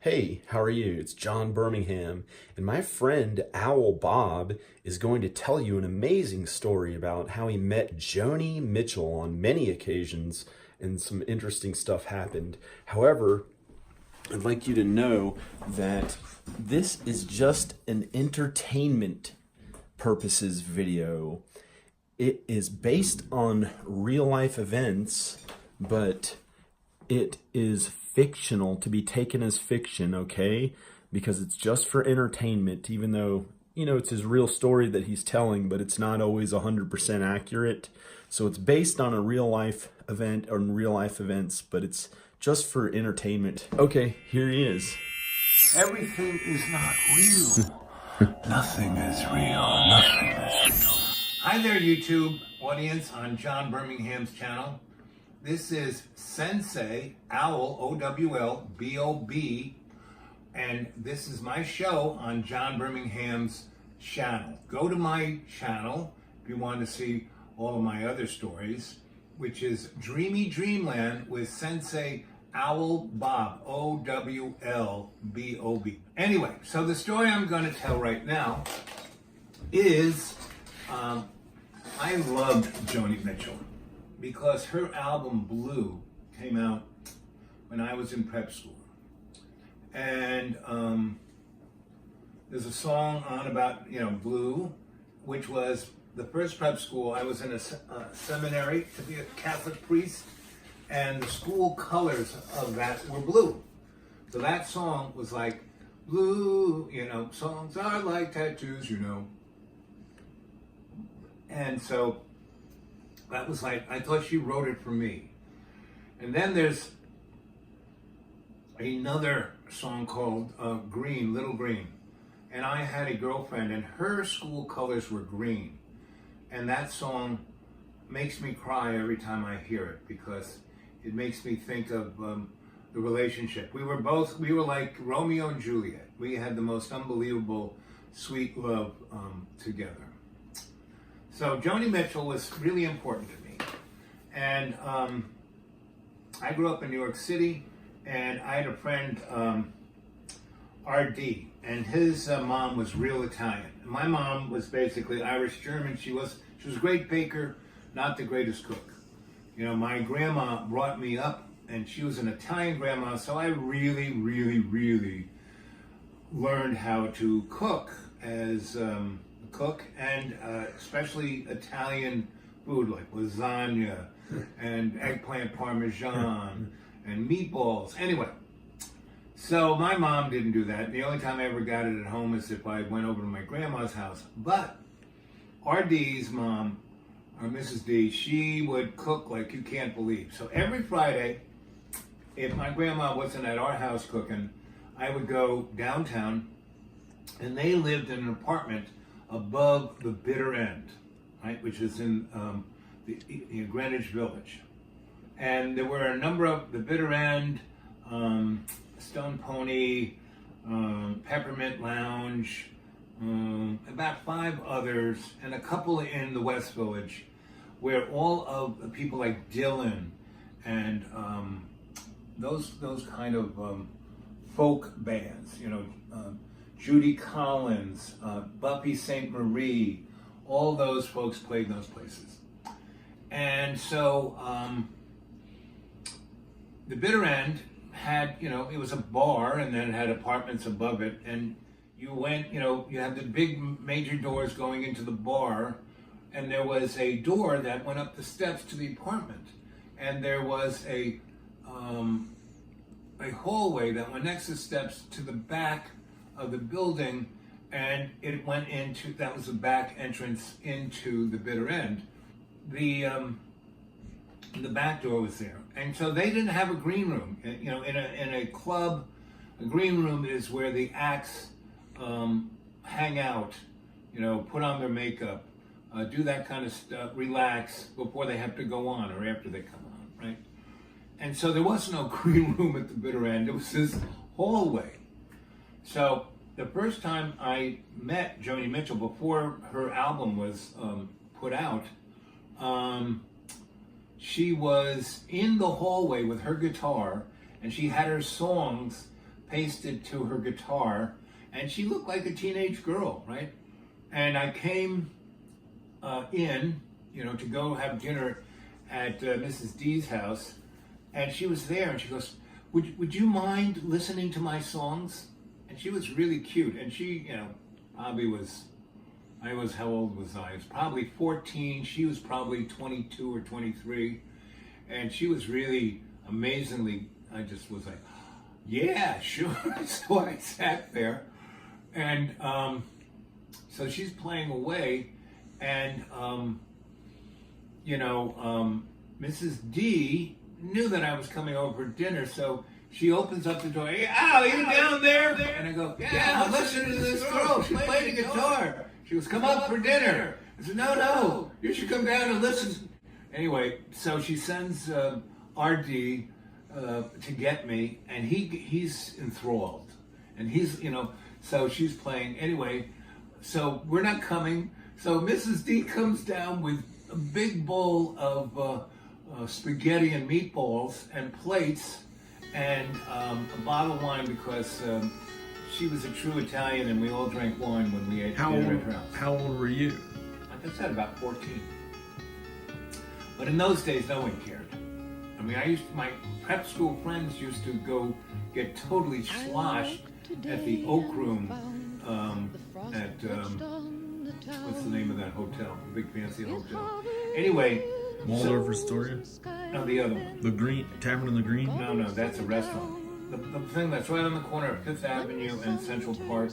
Hey, how are you? It's John Birmingham, and my friend Owl Bob is going to tell you an amazing story about how he met Joni Mitchell on many occasions, and some interesting stuff happened. However, I'd like you to know that this is just an entertainment purposes video. It is based on real life events, but it is fictional, to be taken as fiction, okay? Because it's just for entertainment, even though, it's his real story that he's telling, but it's not always 100% accurate. So it's based on a real life event or real life events, but it's just for entertainment. Okay, here he is. Everything is not real. Nothing is real. Nothing is real. Hi there, YouTube audience on John Birmingham's channel. This is Sensei Owl, O-W-L, B-O-B, and this is my show on John Birmingham's channel. Go to my channel if you want to see all of my other stories, which is Dreamy Dreamland with Sensei Owl Bob, O-W-L-B-O-B. Anyway, so the story I'm going to tell right now is I loved Joni Mitchell because her album Blue came out when I was in prep school. And there's a song on about, Blue, which was the first prep school. I was in a seminary to be a Catholic priest, and the school colors of that were blue. So that song was like, blue, songs are like tattoos, And so that was like, I thought she wrote it for me. And then there's another song called Green, Little Green. And I had a girlfriend and her school colors were green. And that song makes me cry every time I hear it because it makes me think of the relationship. We were like Romeo and Juliet. We had the most unbelievable, sweet love together. So Joni Mitchell was really important to me. And I grew up in New York City, and I had a friend, R.D., and his mom was real Italian. My mom was basically Irish-German. She was a great baker, not the greatest cook. My grandma brought me up, and she was an Italian grandma, so I really, really, really learned how to cook as cook, and especially Italian food like lasagna and eggplant parmesan and meatballs. Anyway, so my mom didn't do that. The only time I ever got it at home is if I went over to my grandma's house. But R.D.'s mom, or Mrs. D, she would cook like you can't believe. So every Friday, if my grandma wasn't at our house cooking, I would go downtown, and they lived in an apartment above the Bitter End, right, which is in the Greenwich Village. And there were a number of the Bitter End, Stone Pony, Peppermint Lounge, about 5 others, and a couple in the West Village, where all of the people like Dylan and those kind of folk bands, Judy Collins, Buffy St. Marie, all those folks played in those places. And so the Bitter End had, it was a bar, and then it had apartments above it, and you went, you had the big major doors going into the bar, and there was a door that went up the steps to the apartment, and there was a hallway that went next to the steps to the back of the building, and it went into, that was the back entrance into the Bitter End. The back door was there, and so they didn't have a green room. In a club, a green room is where the acts hang out, put on their makeup, do that kind of stuff, relax before they have to go on or after they come on, right? And so there was no green room at the Bitter End. It was this hallway. So the first time I met Joni Mitchell, before her album was put out, she was in the hallway with her guitar, and she had her songs pasted to her guitar, and she looked like a teenage girl, right? And I came in, to go have dinner at Mrs. D's house, and she was there, and she goes, would you mind listening to my songs? And she was really cute, and she, probably was, how old was I? I was probably 14, she was probably 22 or 23, and she was really amazingly, I just was like, yeah, sure. So I sat there, and so she's playing away, and Mrs. D knew that I was coming over for dinner, so she opens up the door. Hey, Al, you down there? And I go, yeah, I'm listening to this girl. She's playing the guitar. She goes, come up for dinner. I said, no, you should come down and listen. Anyway, so she sends RD to get me, and he's enthralled, and he's, so she's playing. Anyway, so we're not coming. So Mrs. D comes down with a big bowl of spaghetti and meatballs and plates and a bottle of wine because she was a true Italian and we all drank wine when we ate dinner at her house. How old were you? Like I said, about 14. But in those days, no one cared. I mean, my prep school friends used to go get totally sloshed at the Oak Room at, what's the name of that hotel? The big fancy hotel. Anyway. Waldorf Astoria? No, the other one. The Green, Tavern in the Green? No, that's a restaurant. The thing that's right on the corner of Fifth Avenue and Central Park.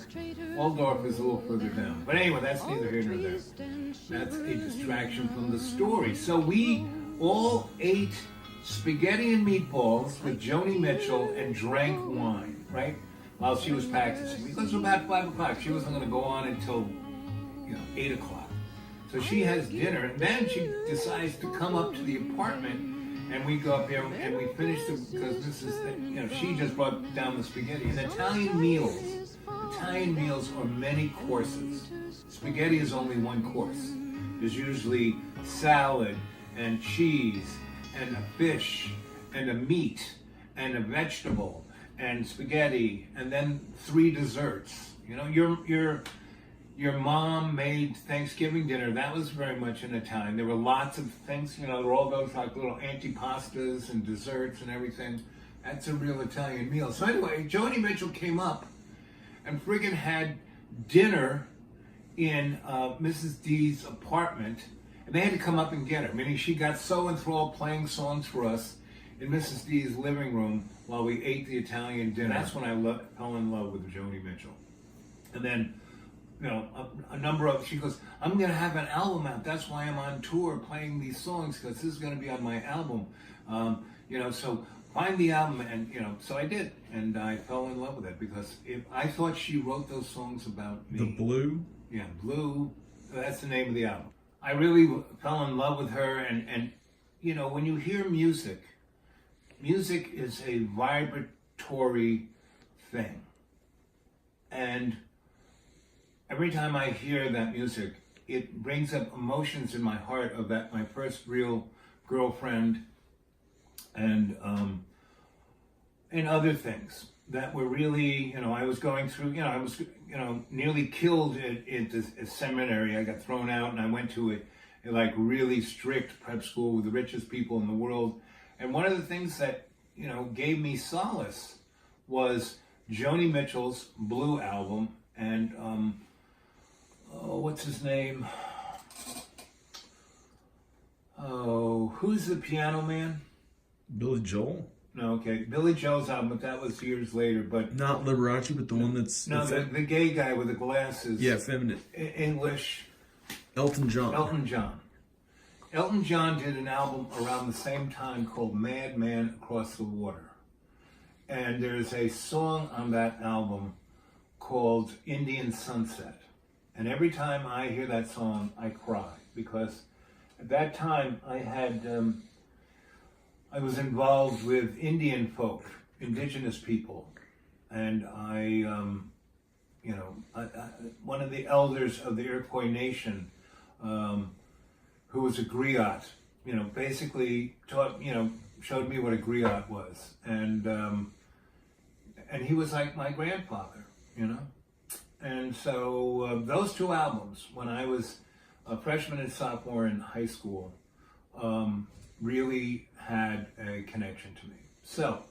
Waldorf is a little further down. But anyway, that's neither here nor there. That's a distraction from the story. So we all ate spaghetti and meatballs with Joni Mitchell and drank wine, right? While she was practicing. Because it was about 5 o'clock. She wasn't going to go on until, 8 o'clock. So she has dinner, and then she decides to come up to the apartment, and we go up there, and we finish because this is, she just brought down the spaghetti. And Italian meals are many courses. Spaghetti is only one course. There's usually salad and cheese and a fish and a meat and a vegetable and spaghetti and then 3 desserts. Your mom made Thanksgiving dinner. That was very much in Italian. There were lots of things, there were all those like little antipastas and desserts and everything. That's a real Italian meal. So anyway, Joni Mitchell came up and friggin' had dinner in Mrs. D's apartment, and they had to come up and get her. Meaning she got so enthralled playing songs for us in Mrs. D's living room while we ate the Italian dinner. That's when I fell in love with Joni Mitchell. And then, a number of, she goes, I'm going to have an album out. That's why I'm on tour playing these songs, because this is going to be on my album. So find the album. And, so I did. And I fell in love with it because I thought she wrote those songs about me. The Blue? Yeah, Blue. That's the name of the album. I really fell in love with her. And when you hear music is a vibratory thing. And every time I hear that music, it brings up emotions in my heart of my first real girlfriend and other things that were really, I was going through, I was, nearly killed at a seminary. I got thrown out and I went to a like really strict prep school with the richest people in the world. And one of the things that, gave me solace was Joni Mitchell's Blue album and, what's his name? Oh, who's the piano man? Billy Joel? No, okay. Billy Joel's album, but that was years later. But not Liberace, but the one that's... No, the gay guy with the glasses. Yeah, feminine. English. Elton John. Elton John did an album around the same time called Mad Man Across the Water. And there's a song on that album called Indian Sunset. And every time I hear that song, I cry. Because at that time, I was involved with Indian folk, indigenous people. And one of the elders of the Iroquois Nation, who was a griot, basically taught, showed me what a griot was. And and he was like my grandfather, you know. And so those two albums, when I was a freshman and sophomore in high school, really had a connection to me. So,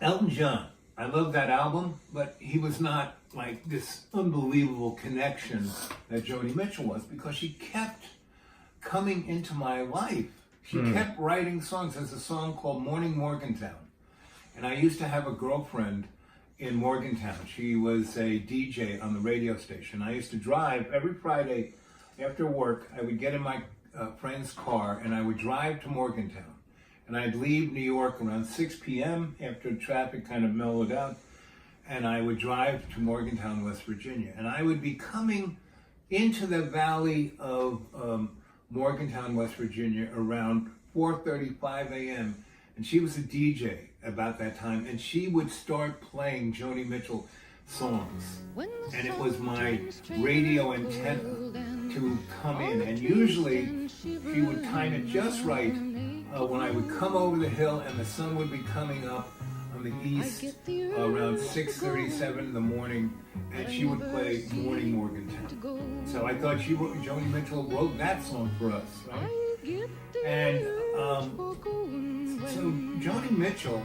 Elton John, I love that album, but he was not like this unbelievable connection that Joni Mitchell was, because she kept coming into my life. She kept writing songs. There's a song called Morning Morgantown. And I used to have a girlfriend in Morgantown. She was a DJ on the radio station. I used to drive every Friday after work. I would get in my friend's car and I would drive to Morgantown. And I'd leave New York around 6 p.m. after traffic kind of mellowed out. And I would drive to Morgantown, West Virginia. And I would be coming into the valley of Morgantown, West Virginia around 4:35 a.m. And she was a DJ about that time. And she would start playing Joni Mitchell songs. And it was my radio antenna to come in. And usually she would time it just right when I would come over the hill and the sun would be coming up on the east around 6:37 in the morning, and she would play Morning Morgantown. So I thought Joni Mitchell wrote that song for us, right? And so Joni Mitchell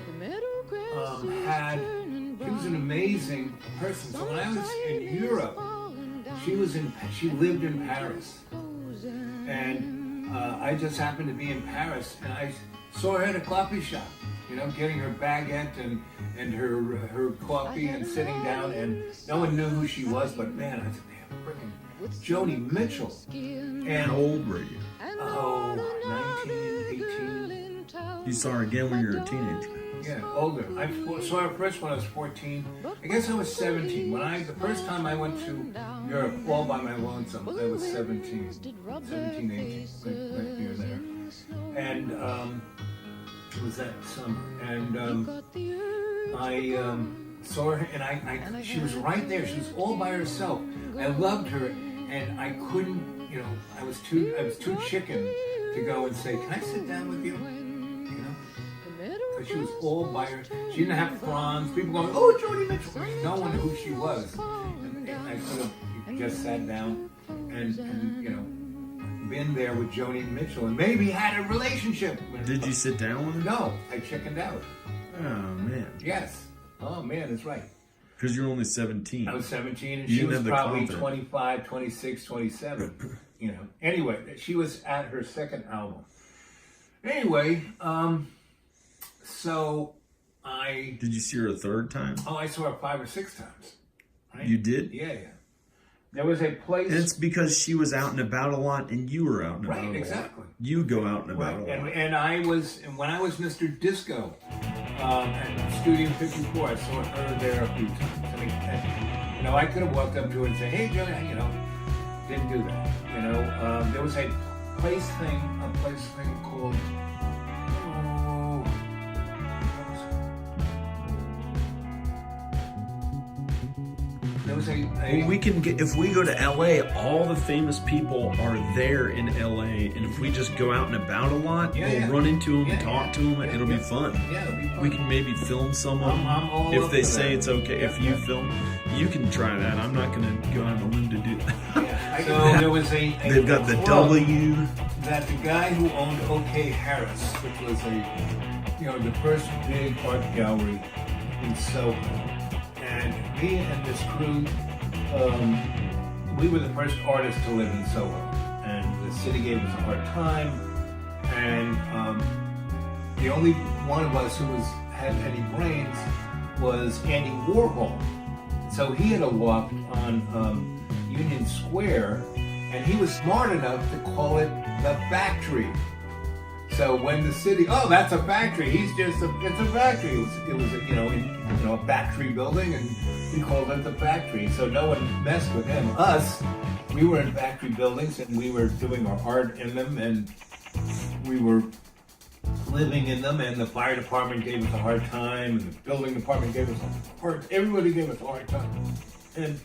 she was an amazing person. So when I was in Europe, she lived in Paris, and I just happened to be in Paris, and I saw her at a coffee shop, you know, getting her baguette and her coffee and sitting down, and no one knew who she was, but man, I said, man, freaking Joni Mitchell. And how old were you? Oh, 19, 18. You saw her again when you were a teenager? Yeah, older. I saw her first when I was 14. I guess I was 17. The first time I went to Europe all by my lonesome, I was 17, 18, that year there. And it was that summer. And I saw her, and she was right there. She was all by herself. I loved her, and I couldn't, you know, I was too chicken to go and say, can I sit down with you? She was all by her. She didn't have fronds. People going, oh, Joni Mitchell. No one knew who she was. And I could have just sat down and you know, been there with Joni Mitchell and maybe had a relationship. Did you sit down with her? No, I chickened out. Oh, man. Yes. Oh, man, that's right. Because you're only 17. I was 17 and she was probably 25, 26, 27. You know. Anyway, she was at her second album. Anyway, so Did you see her a third time? Oh, I saw her 5 or 6 times. Right? You did? Yeah. There was a place. And it's because she was out and about a lot, and you were out and about a lot. Right, exactly. You go out and about a lot. And when I was Mr. Disco at Studio 54, I saw her there a few times. And you know, I could have walked up to her and said, "Hey, Joni," you know, didn't do that. You know, there was a place thing called. Well, we can get, if we go to LA, all the famous people are there in LA, and if we just go out and about a lot, we'll run into them, talk to them, it'll be fun. Yeah, it'll be fun. We can maybe film someone if they say it's okay. If you film, you can try that. I'm not going to go out on a limb to do that. Yeah. So there was they've got the W. That the guy who owned OK Harris, which was the first big art gallery in Soho. And me and this crew, we were the first artists to live in Soho. And the city gave us a hard time. And the only one of us who had any brains was Andy Warhol. So he had a loft on Union Square, and he was smart enough to call it the Factory. So when the city, oh, that's a factory. It's a factory. It was a factory building, and he called it the Factory. So no one messed with him. Us, we were in factory buildings, and we were doing our art in them, and we were living in them. And the fire department gave us a hard time, and the building department gave us everybody gave us a hard time. And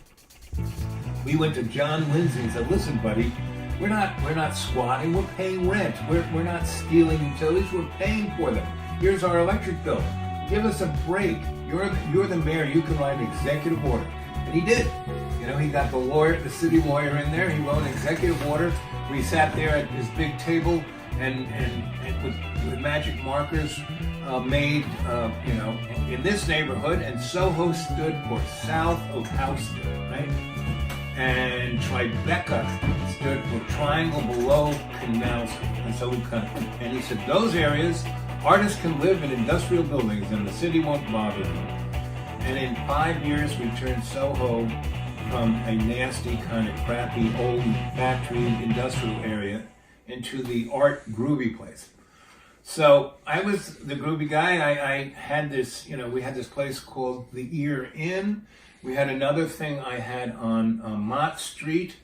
we went to John Lindsay and said, "Listen, buddy. We're not squatting, we're paying rent. We're not stealing utilities, we're paying for them. Here's our electric bill. give us a break. You're the mayor. You can write an executive order. And he did. You know, he got the city lawyer in there. He wrote an executive order. We sat there at this big table and with magic markers made, you know, in this neighborhood. And Soho stood for South of Houston, right? And Tribeca stood for Triangle Below Canal Street. And so and he said, those areas, artists can live in industrial buildings and the city won't bother them. And in 5 years, we turned Soho from a nasty, kind of crappy, old factory industrial area into the art groovy place. So I was the groovy guy. I had this, you know, we had this place called the Ear Inn. We had another thing I had on Mott Street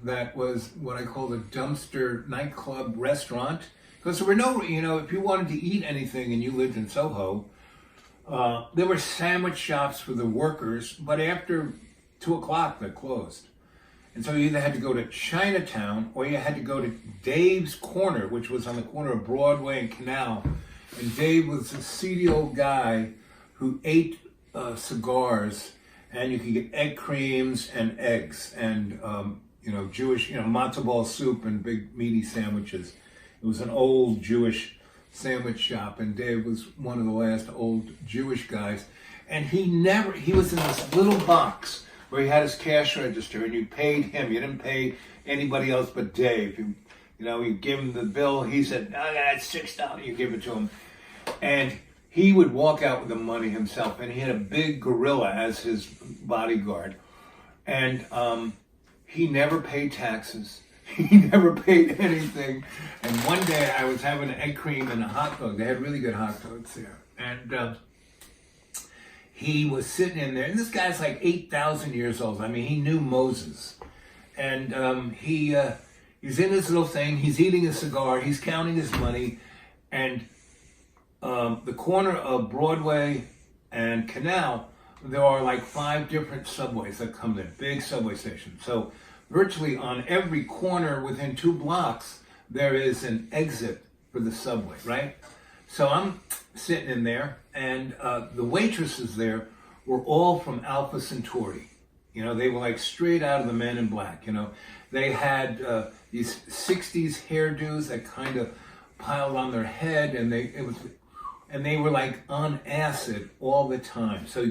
that was what I called a dumpster nightclub restaurant. Because there were no, you know, if you wanted to eat anything and you lived in Soho, there were sandwich shops for the workers, but after 2 o'clock, they closed. And so you either had to go to Chinatown or you had to go to Dave's Corner, which was on the corner of Broadway and Canal. And Dave was a seedy old guy who ate cigars, and you could get egg creams and eggs and, you know, Jewish, you know, matzo ball soup and big meaty sandwiches. It was an old Jewish sandwich shop, and Dave was one of the last old Jewish guys. And he was in this little box where he had his cash register, and you paid him. You didn't pay anybody else but Dave. You know, you give him the bill. He said, "No, that's $6." You give it to him, and he would walk out with the money himself. And he had a big gorilla as his bodyguard, and he never paid taxes. He never paid anything. And one day I was having an egg cream and a hot dog. They had really good hot dogs there, and he was sitting in there, and this guy's like 8,000 years old. I mean, he knew Moses. And he's in his little thing, he's eating a cigar, he's counting his money, and the corner of Broadway and Canal, there are like 5 different subways that come there, big subway stations. So virtually on every corner within 2 blocks, there is an exit for the subway, right? So I'm sitting in there, and the waitresses there were all from Alpha Centauri. You know, they were like straight out of the Men in Black. You know, they had these 60s hairdos that kind of piled on their head, and they were like on acid all the time. So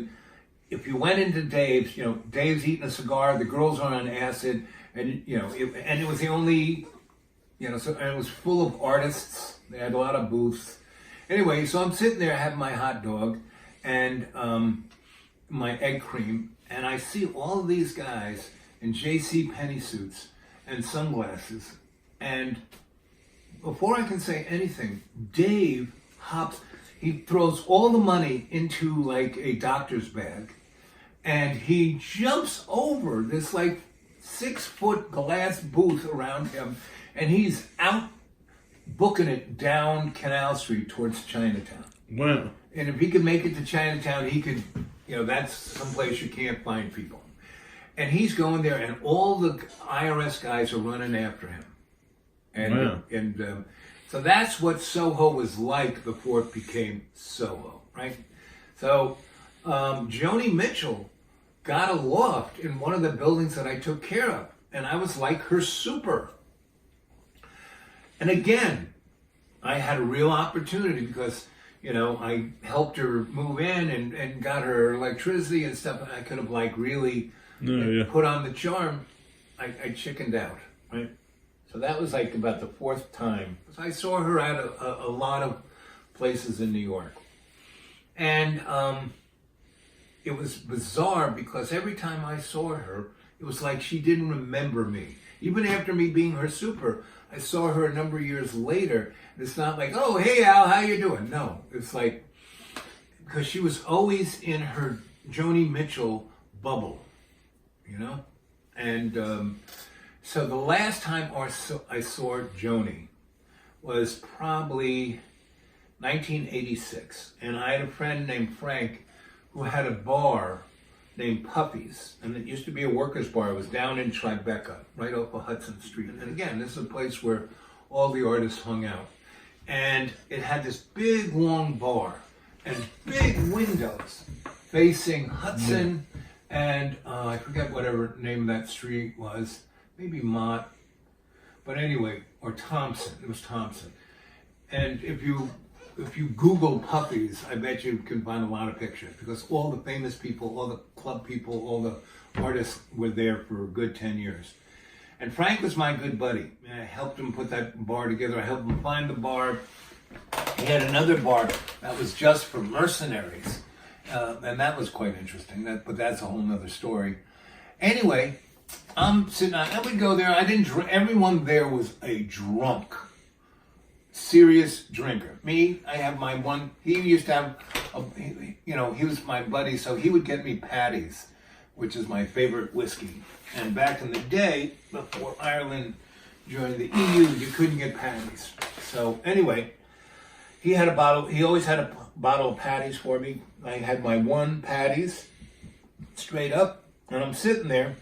if you went into Dave's, you know, Dave's eating a cigar, the girls are on acid, and you know, it was the only, you know, so, and it was full of artists. They had a lot of booths. Anyway, so I'm sitting there having my hot dog and my egg cream, and I see all of these guys in J.C. Penney suits and sunglasses, and before I can say anything, Dave hops, he throws all the money into like a doctor's bag, and he jumps over this like 6-foot glass booth around him, and he's out booking it down Canal Street towards Chinatown. Wow. And if he could make it to Chinatown, he could, you know, that's someplace you can't find people. And he's going there, and all the IRS guys are running after him. And, wow. So that's what Soho was like before it became Soho, right? So Joni Mitchell got a loft in one of the buildings that I took care of, and I was like her super. And again, I had a real opportunity because, you know, I helped her move in and got her electricity and stuff. And I could have like really put on the charm. I chickened out, right? So that was like about the 4th time. So I saw her at a lot of places in New York. And it was bizarre because every time I saw her, it was like she didn't remember me. Even after me being her super, I saw her a number of years later. And it's not like, oh, hey, Al, how you doing? No, it's like, because she was always in her Joni Mitchell bubble, you know? And so the last time I saw Joni was probably 1986. And I had a friend named Frank who had a bar named Puffy's, and it used to be a workers' bar. It was down in Tribeca, right off of Hudson Street. And again, this is a place where all the artists hung out. And it had this big, long bar. and big windows facing Hudson and I forget whatever name of that street was, maybe Mott, but anyway, or Thompson. It was Thompson. And if you Google puppies, I bet you can find a lot of pictures because all the famous people, all the club people, all the artists were there for a good 10 years. And Frank was my good buddy. I helped him put that bar together. I helped him find the bar. He had another bar that was just for mercenaries. And that was quite interesting. But that's a whole nother story. Anyway, I'm sitting on, I would go there. I didn't drink. Everyone there was a drunk. Serious drinker. Me, I have my one. He used to have, he was my buddy, so he would get me Paddy's, which is my favorite whiskey. And back in the day, before Ireland joined the EU, you couldn't get Paddy's. So anyway, he always had a bottle of Paddy's for me. I had my one Paddy's, straight up, and I'm sitting there,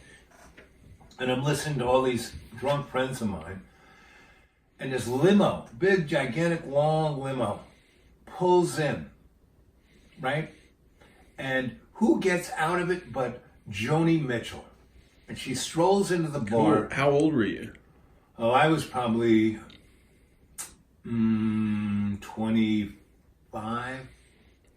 and I'm listening to all these drunk friends of mine. And this limo, big, gigantic, long limo, pulls in, right? And who gets out of it but Joni Mitchell? And she strolls into the bar. Cool. How old were you? Oh, I was probably 25.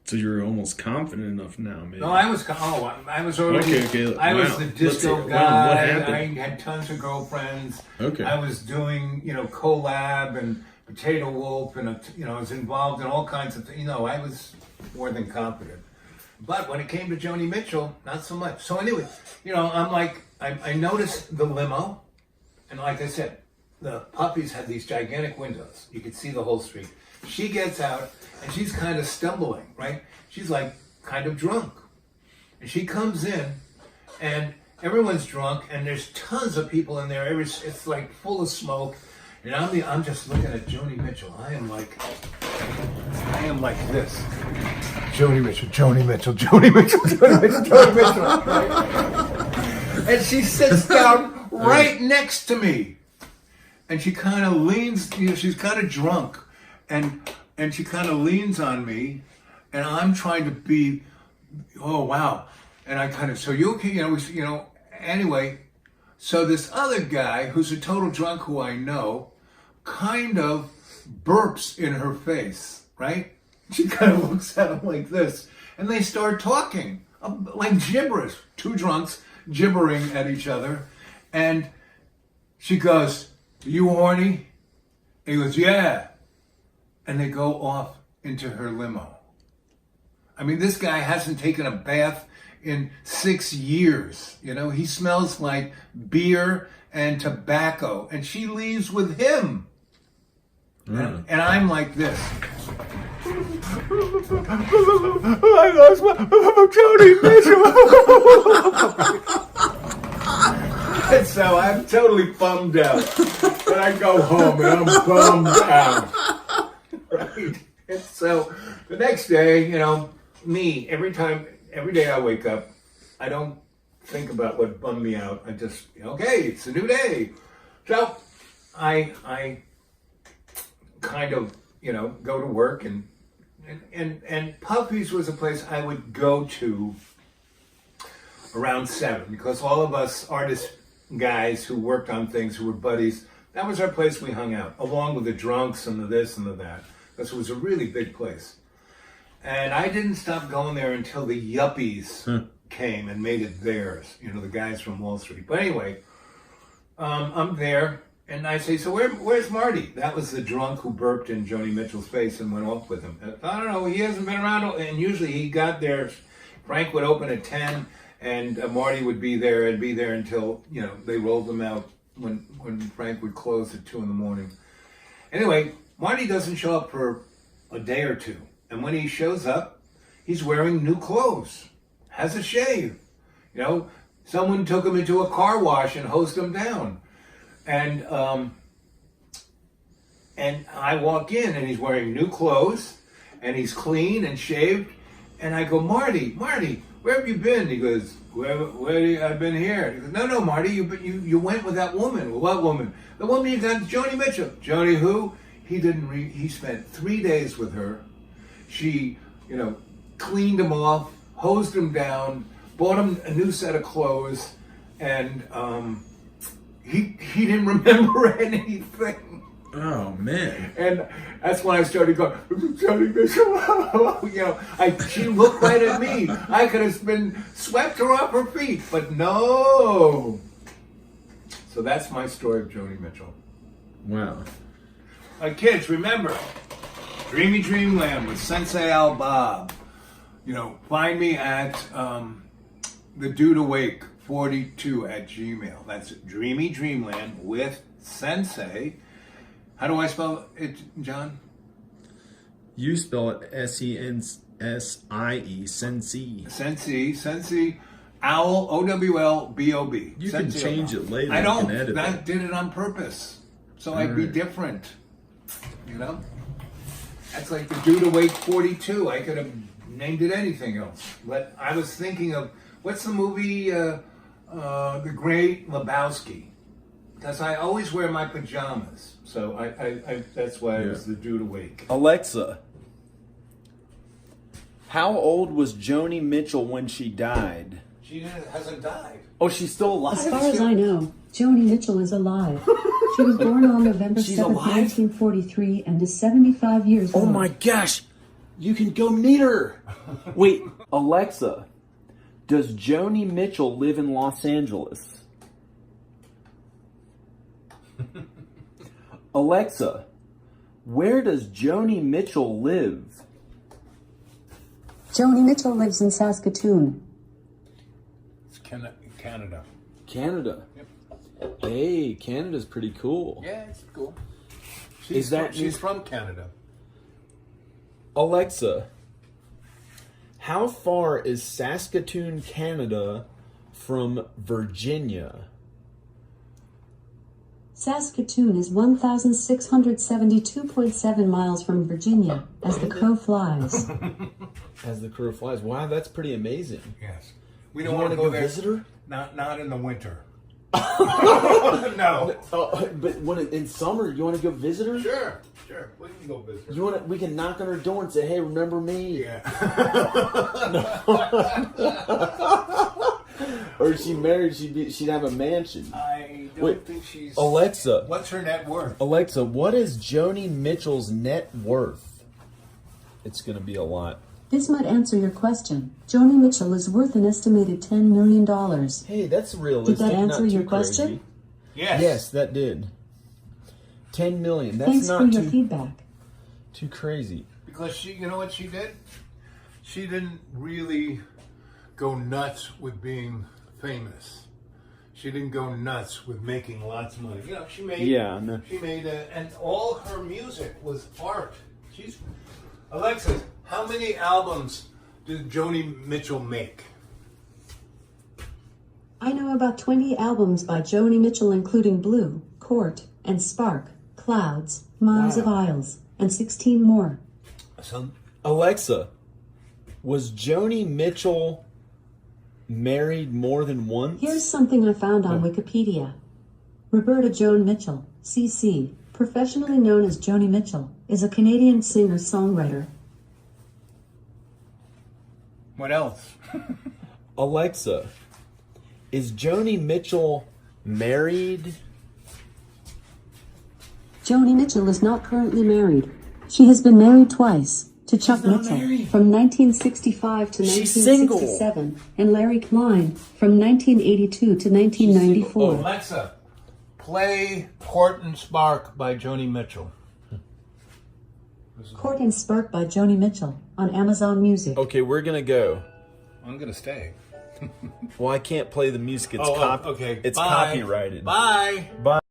So you're almost confident enough now, maybe. No, I was already. Okay. I was Wow. the disco What guy. happened? I had tons of girlfriends. Okay. I was doing, collab and Potato Wolf, and I was involved in all kinds of things. I was more than confident. But when it came to Joni Mitchell, not so much. So anyway, I'm like, I noticed the limo, and like I said, the puppies had these gigantic windows. You could see the whole street. She gets out, and she's kind of stumbling, right? She's like kind of drunk. And she comes in, and everyone's drunk, and there's tons of people in there. It's like full of smoke. And I'm just looking at Joni Mitchell. I am like this. Joni Mitchell, Joni Mitchell, Joni Mitchell, Joni Mitchell, Joni Mitchell. Right? And she sits down right next to me. And she kind of leans, she's kind of drunk. And she kind of leans on me, and I'm trying to be, oh wow, and I kind of, so you okay, anyway, so this other guy who's a total drunk who I know, kind of burps in her face, right? She kind of looks at him like this, and they start talking like gibberish, two drunks gibbering at each other, and she goes, "Are you horny?" And he goes, "Yeah." And they go off into her limo. I mean, this guy hasn't taken a bath in 6 years. He smells like beer and tobacco. And she leaves with him. And I'm like this. I lost my Joni Mitchell. And so I'm totally bummed out. And I go home and I'm bummed out. Right. And so the next day, every day I wake up, I don't think about what bummed me out. I just, okay, it's a new day. So I kind of, go to work and Puffy's was a place I would go to around 7 because all of us artist guys who worked on things, who were buddies, that was our place we hung out, along with the drunks and the this and the that. Because it was a really big place. And I didn't stop going there until the yuppies came and made it theirs, the guys from Wall Street. But anyway, I'm there, and I say, so where's Marty? That was the drunk who burped in Joni Mitchell's face and went off with him. I don't know, he hasn't been around, and usually he got there, Frank would open at 10, and Marty would be there until, they rolled them out when Frank would close at 2 in the morning. Anyway, Marty doesn't show up for a day or two. And when he shows up, he's wearing new clothes, has a shave. Someone took him into a car wash and hosed him down. And I walk in and he's wearing new clothes and he's clean and shaved. And I go, Marty, where have you been? He goes, where I've been here. He goes, no, Marty, you went with that woman. Well, what woman? The woman you got, Joni Mitchell. Joni who? He spent 3 days with her. She, you know, cleaned him off, hosed him down, bought him a new set of clothes, and he didn't remember anything. Oh man! And that's when I started going, Joni Mitchell. You know, she looked right at me. I could have been swept her off her feet, but no. So that's my story of Joni Mitchell. Wow. Kids, remember, Dreamy Dreamland with Sensei Al Bob. You know, find me at the Dude Awake 42 at Gmail. That's Dreamy Dreamland with Sensei. How do I spell it, John? You spell it S-E-N-S-I-E, Sensei. Sensei, Owl, O-W-L-B-O-B. You can change it later. I don't. You can edit I it. did it on purpose. So I'd be different. You know? That's like the Dude Awake 42. I could have named it anything else. But I was thinking of, what's the movie, The Great Lebowski? Because I always wear my pajamas. So I that's why I was the Dude Awake. Alexa, how old was Joni Mitchell when she died? She hasn't died. Oh, she's still alive? As far as I know, Joni Mitchell is alive. She was born on November 7th, alive? 1943, and is 75 years old. Oh my gosh, you can go meet her. Wait, Alexa, does Joni Mitchell live in Los Angeles? Alexa, where does Joni Mitchell live? Joni Mitchell lives in Saskatoon. It's Canada. Canada. Yep. Hey, Canada's pretty cool. Yeah, it's cool. She's from Canada. Alexa, how far is Saskatoon, Canada from Virginia? Saskatoon is 1,672.7 miles from Virginia, as the crow flies. As the crow flies. Wow, that's pretty amazing. Yes. We You don't want want to to go there. visit her? Not in the winter. No. But in summer, you want to go visit her? Sure. We can go visit her. You want to? We can knock on her door and say, "Hey, remember me?" Yeah. Or if she married, she'd have a mansion. I don't think she's. Alexa. What's her net worth? Alexa, what is Joni Mitchell's net worth? It's going to be a lot. This might answer your question. Joni Mitchell is worth an estimated $10 million. Hey, that's realistic. Did that answer not your too question? crazy. Yes. Yes, that did. 10 million. That's Thanks not for your too feedback. too crazy. Because you know what she did? She didn't really go nuts with being famous. She didn't go nuts with making lots of money. You know, she made. Yeah, no. She made and all her music was art. Alexa, how many albums did Joni Mitchell make? I know about 20 albums by Joni Mitchell, including Blue, Court, and Spark, Clouds, Miles of Isles, and 16 more. Alexa, was Joni Mitchell married more than once? Here's something I found on Wikipedia. Roberta Joan Mitchell, CC, professionally known as Joni Mitchell, is a Canadian singer-songwriter. What else? Alexa, is Joni Mitchell married? Joni Mitchell is not currently married. She has been married twice, to Chuck Mitchell from 1965 to She's 1967, and Larry Klein from 1982 to 1994. Alexa, play Court and Spark by Joni Mitchell. Court and Spark by Joni Mitchell on Amazon Music. Okay, we're gonna go. I'm gonna stay. Well, I can't play the music. It's okay. It's Bye. copyrighted. Bye. Bye.